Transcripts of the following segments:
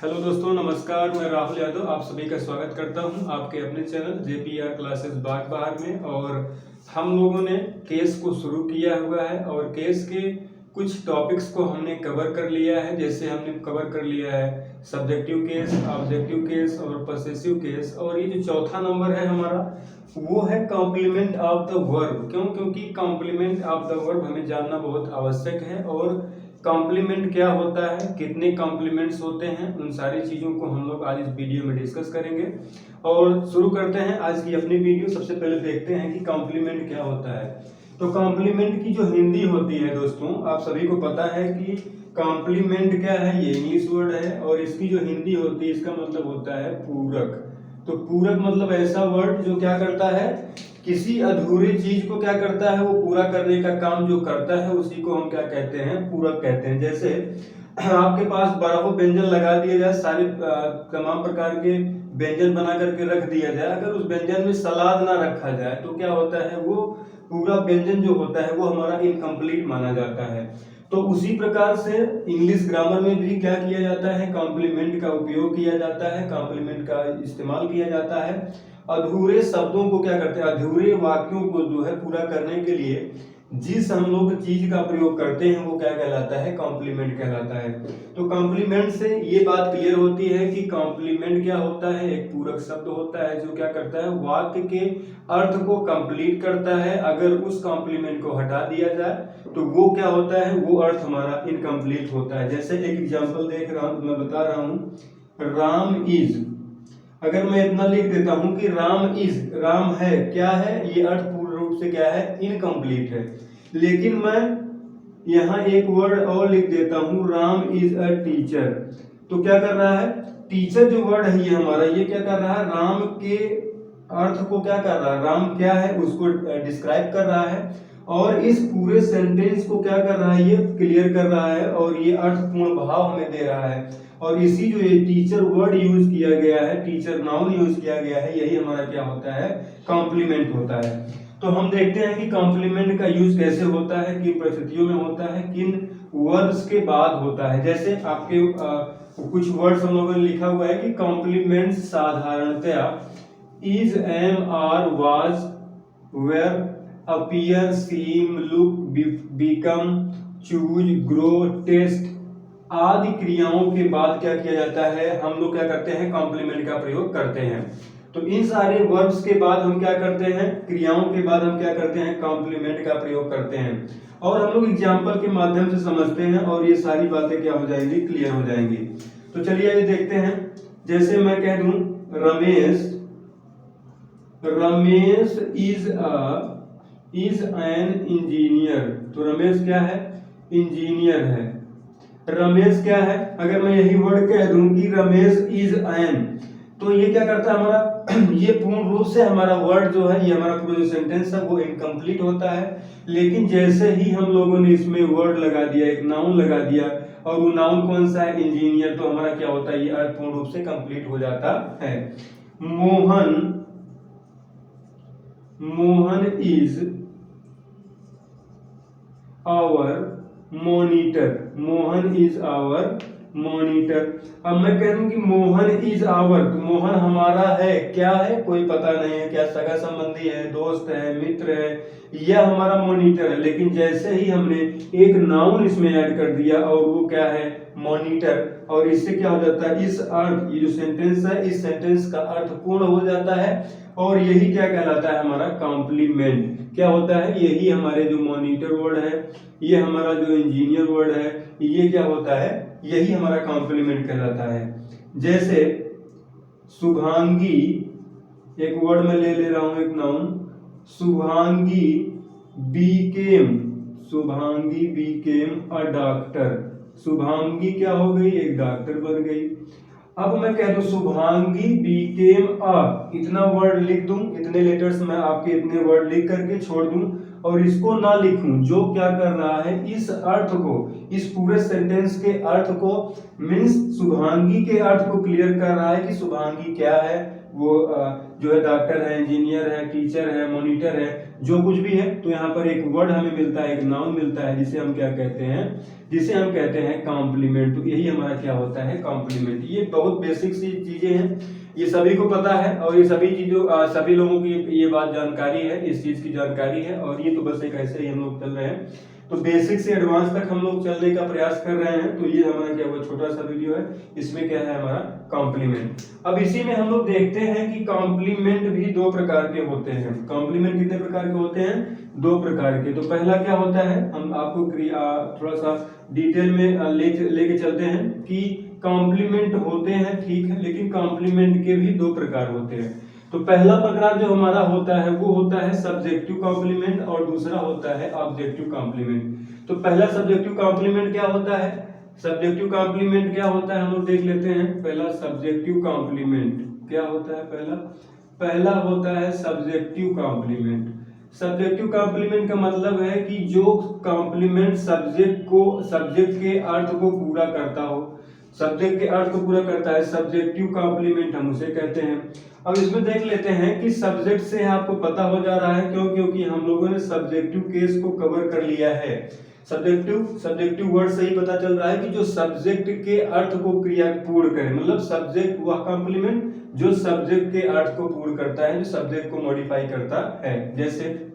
Hello दोस्तों, नमस्कार। मैं राहुल यादव आप सभी का स्वागत करता हूं आपके अपने चैनल JPR क्लासेस बाग बहार में। और हम लोगों ने केस को शुरू किया हुआ है और केस के कुछ टॉपिक्स को हमने कवर कर लिया है। जैसे हमने कवर कर लिया है सब्जेक्टिव केस, ऑब्जेक्टिव केस और पसेसिव केस। और ये जो चौथा नंबर है हमारा वो है कॉम्प्लीमेंट ऑफ द वर्ब। क्यों? क्योंकि कॉम्प्लीमेंट ऑफ द वर्ब हमें जानना बहुत आवश्यक है। और कॉम्प्लीमेंट क्या होता है, कितने कॉम्प्लीमेंट्स होते हैं, उन सारी चीज़ों को हम लोग आज इस वीडियो में डिस्कस करेंगे। और शुरू करते हैं आज की अपनी वीडियो। सबसे पहले देखते हैं कि कॉम्प्लीमेंट क्या होता है। तो कॉम्प्लीमेंट की जो हिंदी होती है दोस्तों, आप सभी को पता है कि कॉम्प्लीमेंट क्या है, ये इंग्लिश वर्ड है। और इसकी जो हिंदी होती है इसका मतलब होता है पूरक। तो पूरक मतलब ऐसा वर्ड जो क्या करता है, किसी अधूरी चीज को क्या करता है, वो पूरा करने का काम जो करता है उसी को हम क्या कहते हैं, पूरक कहते हैं। जैसे आपके पास 12 व्यंजन लगा दिए जाए, सारे तमाम प्रकार के व्यंजन बना करके रख दिया जाए, अगर उस व्यंजन में सलाद ना रखा जाए तो क्या होता है, वो पूरा व्यंजन जो होता है वो हमारा इनकम्प्लीट माना जाता है। तो उसी प्रकार से इंग्लिश ग्रामर में भी क्या किया जाता है, कॉम्प्लीमेंट का उपयोग किया जाता है, कॉम्प्लीमेंट का इस्तेमाल किया जाता है। अधूरे शब्दों को क्या करते हैं, अधूरे वाक्यों को जो है पूरा करने के लिए जिस हम लोग चीज का प्रयोग करते हैं वो क्या कहलाता है, कॉम्प्लीमेंट कहलाता है। तो कॉम्प्लीमेंट से ये बात क्लियर होती है कि कॉम्प्लीमेंट क्या होता है, एक पूरक शब्द होता है जो क्या करता है, वाक्य के अर्थ को कंप्लीट करता है। अगर उस कॉम्प्लीमेंट को हटा दिया जाए तो वो क्या होता है, वो अर्थ हमारा इनकम्प्लीट होता है। जैसे एक एग्जाम्पल देख रहा हूं, मैं बता रहा हूं, राम इज। अगर मैं इतना लिख देता हूं कि राम इज, राम है, क्या है, ये अर्थ पूर्ण रूप से क्या है, इनकम्प्लीट है। लेकिन मैं यहां एक वर्ड और लिख देता हूं, राम इज अ टीचर। तो क्या कर रहा है, टीचर जो वर्ड है ये हमारा, ये क्या कर रहा है, राम के अर्थ को क्या कर रहा है, राम क्या है उसको डिस्क्राइब कर रहा है। और इस पूरे सेंटेंस को क्या कर रहा है, ये क्लियर कर रहा है और ये अर्थपूर्ण भाव हमें दे रहा है। और इसी जो ये टीचर वर्ड यूज किया गया है, टीचर नाउन यूज किया गया है, यही हमारा क्या होता है, कॉम्प्लीमेंट होता है। तो हम देखते हैं कि कॉम्प्लीमेंट का यूज कैसे होता है, किन परिस्थितियों में होता है, किन वर्ड्स के बाद होता है। जैसे आपके कुछ वर्ड्स हम लोगों ने लिखा हुआ है कि कॉम्प्लीमेंट साधारणतया is, am, are, was, were, appear, seem, look, become, choose, grow, taste आदि क्रियाओं के बाद क्या किया जाता है, हम लोग क्या करते हैं, कॉम्प्लीमेंट का प्रयोग करते हैं। तो इन सारे वर्ब्स के बाद हम क्या करते हैं, क्रियाओं के बाद हम क्या करते हैं, कॉम्प्लीमेंट का प्रयोग करते हैं। और हम लोग एग्जाम्पल के माध्यम से समझते हैं और ये सारी बातें क्या हो जाएंगी, क्लियर हो जाएंगी। तो चलिए ये देखते हैं। जैसे मैं कह दूं Ramesh, Ramesh is an engineer. तो रमेश क्या है, इंजीनियर है। रमेश क्या है, अगर मैं यही वर्ड कह दूं कि रमेश इज एन, तो ये क्या करता है हमारा ये पूर्ण रूप से हमारा वर्ड जो है, ये हमारा पूरा जो सेंटेंस है वो इनकम्प्लीट होता है। लेकिन जैसे ही हम लोगों ने इसमें वर्ड लगा दिया, एक नाउन लगा दिया, और वो नाउन कौन सा है, इंजीनियर, तो हमारा क्या होता है, ये अर्थ पूर्ण रूप से कंप्लीट हो जाता है। Mohan is our monitor. Mohan is our monitor. अब मैं कह दूं कि मोहन इज आवर, तो मोहन हमारा है, क्या है, कोई पता नहीं है, क्या सगा संबंधी है, दोस्त है, मित्र है, यह हमारा मॉनिटर है। लेकिन जैसे ही हमने एक नाउन इसमें ऐड कर दिया और वो क्या है, मॉनिटर, और इससे क्या हो जाता है, इस अर्थ, ये जो सेंटेंस है इस सेंटेंस का अर्थ पूर्ण हो जाता है। और यही क्या कहलाता है, हमारा कॉम्प्लीमेंट क्या होता है, यही हमारे जो मॉनिटर वर्ड है, ये हमारा जो इंजीनियर वर्ड है, ये क्या होता है, यही हमारा कॉम्प्लीमेंट कहलाता है। जैसे शुभांगी, एक वर्ड में ले रहा हूं, एक noun, Shubhangi Beckham, Shubhangi Beckham a doctor. Shubhangi क्या हो गई, एक डॉक्टर बन गई। अब मैं कह दूं शुभांगी बीकेम अ, इतना वर्ड लिख दूं, इतने लेटर्स में आपके इतने वर्ड लिख करके छोड़ दूं और इसको ना लिखूं, जो क्या कर रहा है, इस अर्थ को, इस पूरे सेंटेंस के अर्थ को, मींस शुभांगी के अर्थ को क्लियर कर रहा है कि शुभांगी क्या है, वो जो है डॉक्टर है, इंजीनियर है, टीचर है, मॉनिटर है। जो कुछ भी है, तो यहाँ पर एक वर्ड हमें मिलता है, एक नाउन मिलता है, जिसे हम क्या कहते हैं, जिसे हम कहते हैं कॉम्प्लीमेंट। तो यही हमारा क्या होता है, कॉम्प्लीमेंट। ये बहुत बेसिक सी चीजें हैं, ये सभी को पता है और ये सभी चीजों सभी लोगों की ये बात जानकारी है, इस चीज की जानकारी है। और ये तो बस एक ऐसे ही हम लोग चल रहे हैं, तो बेसिक से एडवांस तक हम लोग चलने का प्रयास कर रहे हैं। तो ये हमारा क्या हुआ, छोटा सा वीडियो है, इसमें क्या है हमारा कॉम्प्लीमेंट। अब इसी में हम लोग देखते हैं कि कॉम्प्लीमेंट भी दो प्रकार के होते हैं। कॉम्प्लीमेंट कितने प्रकार के होते हैं, दो प्रकार के। तो पहला क्या होता है, हम आपको थोड़ा सा डिटेल में लेके चलते हैं कि कॉम्प्लीमेंट होते हैं, ठीक है, लेकिन कॉम्प्लीमेंट के भी दो प्रकार होते हैं। तो पहला प्रकार जो हमारा होता है वो होता है सब्जेक्टिव कॉम्प्लीमेंट और दूसरा होता है ऑब्जेक्टिव कॉम्प्लीमेंट। तो पहला सब्जेक्टिव कॉम्प्लीमेंट क्या होता है, सब्जेक्टिव कॉम्प्लीमेंट क्या होता है हम लोग देख लेते हैं। पहला सब्जेक्टिव कॉम्प्लीमेंट क्या होता है, पहला होता है सब्जेक्टिव कॉम्प्लीमेंट। सब्जेक्टिव कॉम्प्लीमेंट का मतलब है कि जो कॉम्प्लीमेंट सब्जेक्ट के अर्थ को पूरा करता हो, सब्जेक्ट के अर्थ को पूरा करता है, सब्जेक्टिव कॉम्प्लीमेंट हम उसे कहते हैं। अब इसमें देख लेते हैं कि सब्जेक्ट से आपको पता हो जा रहा है, क्यों, क्योंकि हम लोगों ने सब्जेक्टिव केस को कवर कर लिया है। सब्जेक्टिव वर्ड से ही पता चल रहा है कि जो सब्जेक्ट के अर्थ को क्रिया पूर्ण करे, मतलब सब्जेक्ट वह कॉम्प्लीमेंट जो सब्जेक्ट के अर्थ को पूर्ण करता है, जो सब्जेक्ट को मॉडिफाई करता है। जैसे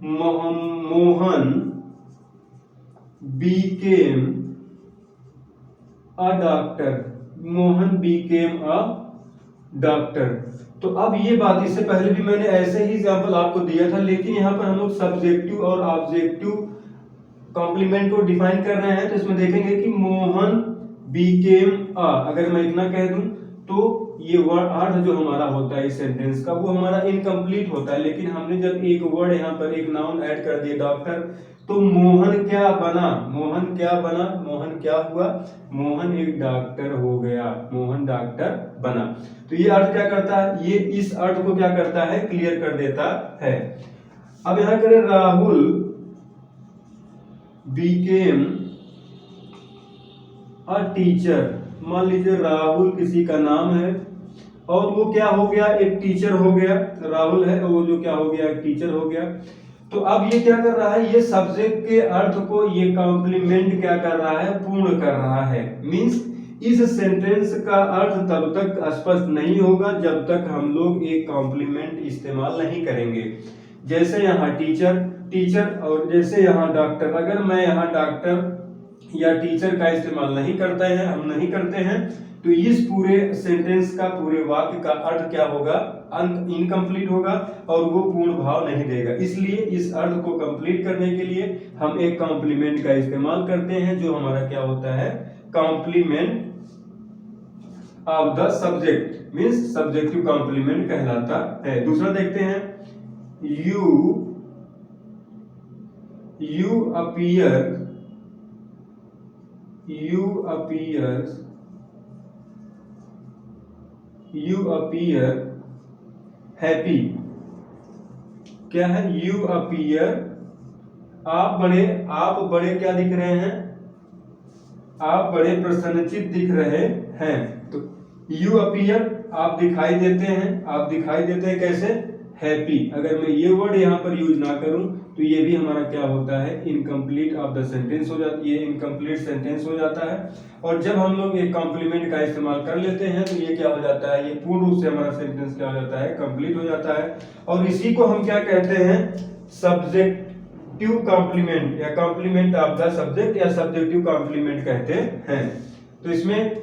Mohan Beckham a doctor, Mohan Beckham a doctor. तो अब ये बात, इससे पहले भी मैंने ऐसे ही एग्जांपल आपको दिया था, लेकिन यहाँ पर हम लोग सब्जेक्टिव और ऑब्जेक्टिव कॉम्प्लीमेंट को डिफाइन कर रहे हैं। तो इसमें देखेंगे कि मोहन बीकेम अ, अगर मैं इतना कह दूं तो ये वर्ड अर्थ जो हमारा होता है इस सेंटेंस का, वो हमारा इनकम्प्लीट होता है। लेकिन हमने जब एक वर्ड यहाँ पर एक नाउन ऐड कर दिया डॉक्टर, तो मोहन क्या बना, मोहन क्या हुआ, मोहन एक डॉक्टर हो गया, मोहन डॉक्टर बना। तो ये अर्थ क्या करता है, ये इस अर्थ को क्या करता है, क्लियर कर देता है। अब यहां करें राहुल बीकेम अ टीचर। मान लीजिए राहुल किसी का नाम है और वो क्या हो गया, एक टीचर हो गया। राहुल है और वो जो क्या हो गया, एक टीचर हो गया। तो अब ये क्या कर रहा है, ये सब्जेक्ट के अर्थ को ये कॉम्प्लीमेंट क्या कर रहा है, पूर्ण कर रहा है। मींस इस सेंटेंस का अर्थ तब तक स्पष्ट नहीं होगा जब तक हम लोग एक कॉम्प्लीमेंट इस्तेमाल नहीं करेंगे। जैसे यहाँ टीचर और जैसे यहाँ डॉक्टर। अगर मैं यहाँ डॉक्टर या टीचर का इस्तेमाल नहीं करते हैं तो इस पूरे सेंटेंस का, पूरे वाक्य का अर्थ क्या होगा, इनकम्प्लीट होगा और वो पूर्ण भाव नहीं देगा। इसलिए इस अर्थ को कंप्लीट करने के लिए हम एक कॉम्प्लीमेंट का इस्तेमाल करते हैं, जो हमारा क्या होता है, complement of the subject, means subjective complement कहलाता है। दूसरा देखते हैं, यू अपीयर हैप्पी। क्या है, यू अपीयर, आप बड़े क्या दिख रहे हैं, आप बड़े प्रसन्नचित दिख रहे हैं। तो यू अपीयर, आप दिखाई देते हैं कैसे, हैप्पी। अगर मैं ये वर्ड यहाँ पर यूज ना करूं तो ये भी हमारा क्या होता है, इनकम्प्लीट ऑफ द सेंटेंस हो जाता है, ये इनकम्प्लीट सेंटेंस हो जाता है। और जब हम लोग एक कॉम्प्लीमेंट का इस्तेमाल कर लेते हैं तो ये क्या हो जाता है, ये पूर्ण रूप से हमारा सेंटेंस क्या हो जाता है, कंप्लीट हो जाता है। और इसी को हम क्या कहते हैं, सब्जेक्टिव कॉम्प्लीमेंट या कॉम्प्लीमेंट ऑफ द सब्जेक्ट या सब्जेक्टिव कॉम्प्लीमेंट कहते हैं। तो इसमें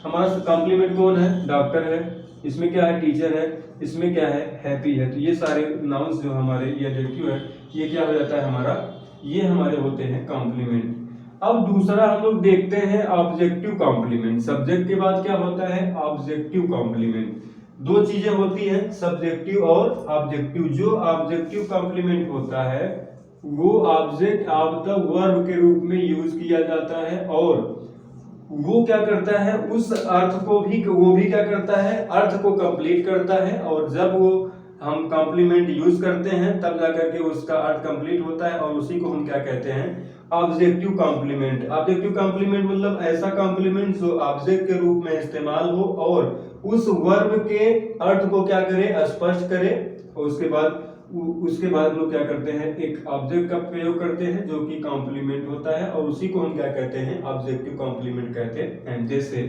हमारा कॉम्प्लीमेंट कौन है, डॉक्टर है, इसमें क्या है, टीचर है, इसमें क्या है, हैप्पी है। तो ये सारे नाउन्स जो हमारे ये एडजेक्टिव है, ये क्या हो जाता है हमारा, ये हमारे होते हैं कॉम्प्लीमेंट। अब दूसरा हम लोग देखते हैं ऑब्जेक्टिव कॉम्प्लीमेंट। सब्जेक्ट के बाद क्या होता है, ऑब्जेक्टिव कॉम्प्लीमेंट। दो चीजें होती हैं, सब्जेक्टिव और ऑब्जेक्टिव। जो ऑब्जेक्टिव कॉम्प्लीमेंट होता है वो ऑब्जेक्ट ऑफ द वर्ब के रूप में यूज किया जाता है और वो क्या करता है, उस अर्थ को भी, वो भी क्या करता है, अर्थ को कंप्लीट करता है। और जब वो हम कॉम्प्लीमेंट यूज करते हैं तब जाकर के उसका अर्थ कंप्लीट होता है और उसी को हम क्या कहते हैं, ऑब्जेक्टिव कॉम्प्लीमेंट। ऑब्जेक्टिव कॉम्प्लीमेंट मतलब ऐसा कॉम्प्लीमेंट जो ऑब्जेक्ट के रूप में इस्तेमाल हो और उस वर्ब के अर्थ को क्या करे, स्पष्ट करे। और उसके बाद उसके बाद हम लोग क्या करते हैं, एक ऑब्जेक्ट का प्रयोग करते हैं जो कि कॉम्प्लीमेंट होता है, और उसी को हम क्या कहते हैं, ऑब्जेक्टिव कॉम्प्लीमेंट कहते हैं। जैसे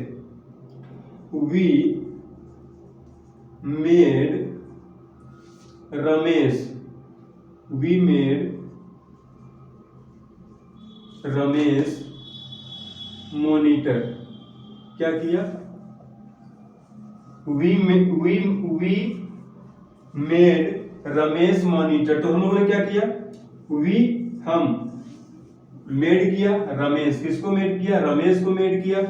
we made Ramesh, we made Ramesh monitor. क्या किया, वी मेड रमेश मॉनिटर। तो हम लोगों ने क्या किया, वी हम मेड किया रमेश, किसको मेड किया, रमेश को मेड किया।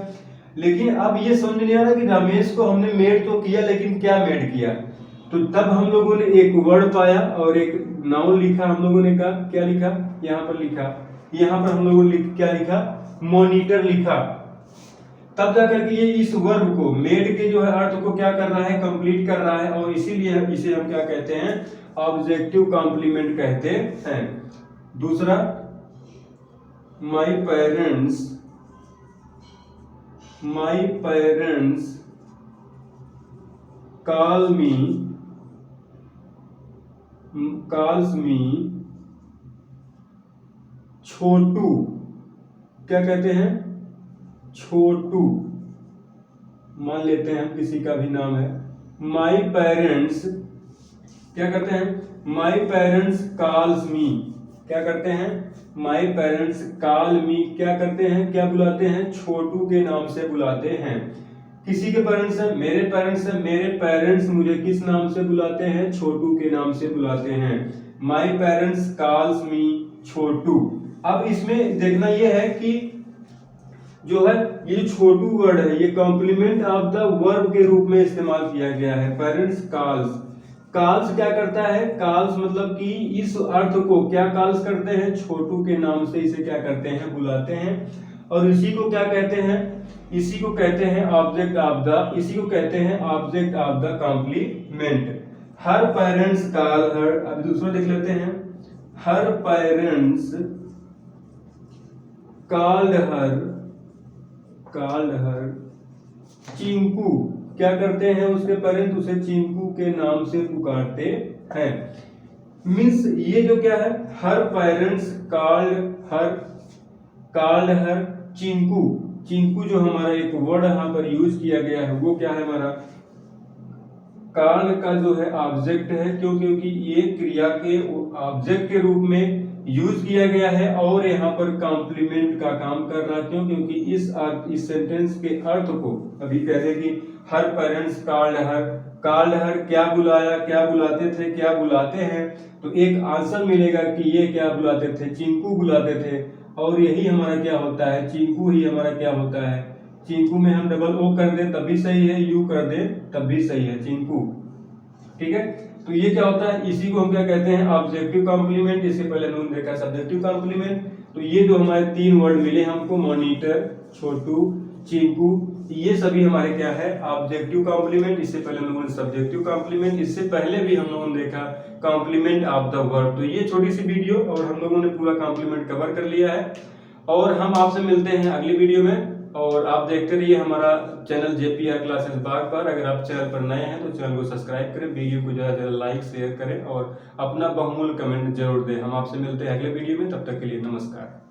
लेकिन अब ये समझ नहीं आ रहा कि रमेश को हमने मेड तो किया, लेकिन क्या मेड किया। तो तब हम लोगों ने एक वर्ड पाया और एक नाउन लिखा। हम लोगों ने कहा क्या लिखा, यहाँ पर लिखा, यहाँ पर हम लोगों ने क्या लिखा, मॉनिटर लिखा। तब जाकर के ये इस वर्ब को, मेड के जो है अर्थ को क्या कर रहा है, कंप्लीट कर रहा है, और इसीलिए इसे हम क्या कहते हैं, ऑब्जेक्टिव कॉम्प्लीमेंट कहते हैं। दूसरा, माई पेरेंट्स calls me छोटू। क्या कहते हैं, छोटू, मान लेते हैं हम किसी का भी नाम है। माई पेरेंट्स क्या करते हैं, माई पेरेंट्स कॉल्स मी, क्या करते हैं, माई पेरेंट्स कॉल मी, क्या करते हैं, क्या बुलाते हैं, छोटू के नाम से बुलाते हैं। किसी के पेरेंट्स है, मेरे पेरेंट्स है, मेरे पेरेंट्स मुझे किस नाम से बुलाते हैं, छोटू के नाम से बुलाते हैं। माई पेरेंट्स कॉल्स मी छोटू। अब इसमें देखना यह है कि जो है ये छोटू वर्ड है, ये कॉम्प्लीमेंट ऑफ द वर्ब के रूप में इस्तेमाल किया गया है। पेरेंट्स कॉल्स, कॉल्स क्या करता है, कॉल्स मतलब कि इस अर्थ को क्या कॉल्स करते हैं, छोटू के नाम से इसे क्या करते हैं, बुलाते हैं। और इसी को क्या कहते हैं, इसी को कहते हैं ऑब्जेक्ट ऑफ द, इसी को कहते हैं object of the complement. Her parents call her, अब दूसरा देख लेते हैं, हर पेरेंट्स कॉल्ड हर चिंकू। क्या करते हैं, उसके पेरेंट्स उसे चिंकू के नाम से पुकारते हैं। मीन्स ये जो क्या है, हर parents called her Chinku. Chinku जो हमारा एक वर्ड यहाँ पर यूज किया गया है वो क्या है, हमारा कॉल्ड का जो है ऑब्जेक्ट है, क्योंकि ये क्रिया के ऑब्जेक्ट के रूप में यूज किया गया है और यहाँ पर कॉम्प्लीमेंट का काम कर रहा है। क्यों, क्योंकि इस सेंटेंस के अर्थ को अभी कह रहे कि हर पेरेंट्स कॉल्ड हर क्या बुलाया, क्या बुलाते थे, क्या बुलाते हैं। तो एक आंसर मिलेगा कि ये क्या बुलाते थे, चिंकू बुलाते थे। और यही हमारा क्या होता है, चिंकू ही हमारा क्या होता है। चिंकू में हम डबल ओ कर दे तब भी सही है, यू कर दे तब भी सही है, चिंकू। ठीक है, तो ये क्या होता है, इसी को हम क्या कहते हैं, ऑब्जेक्टिव कॉम्प्लीमेंट। इससे पहले हमने देखा सब्जेक्टिव कॉम्प्लीमेंट। तो ये जो हमारे तीन वर्ड मिले हमको, मॉनिटर, छोटू, चिंकू, ये सभी हमारे क्या है, ऑब्जेक्टिव कॉम्प्लीमेंट। इससे पहले हम लोगों ने सब्जेक्टिव कॉम्प्लीमेंट, इससे पहले भी हम लोगों ने देखा कॉम्प्लीमेंट ऑफ द वर्ड। तो ये छोटी सी वीडियो और हम लोगों ने पूरा कॉम्प्लीमेंट कवर कर लिया है। और हम आपसे मिलते हैं अगली वीडियो में, और आप देखते रहिए हमारा चैनल JPR क्लासेस बाग बार। अगर आप चैनल पर नए हैं तो चैनल को सब्सक्राइब करें, वीडियो को ज़्यादा से ज़्यादा लाइक शेयर करें और अपना बहुमूल्य कमेंट जरूर दें। हम आपसे मिलते हैं अगले वीडियो में, तब तक के लिए नमस्कार।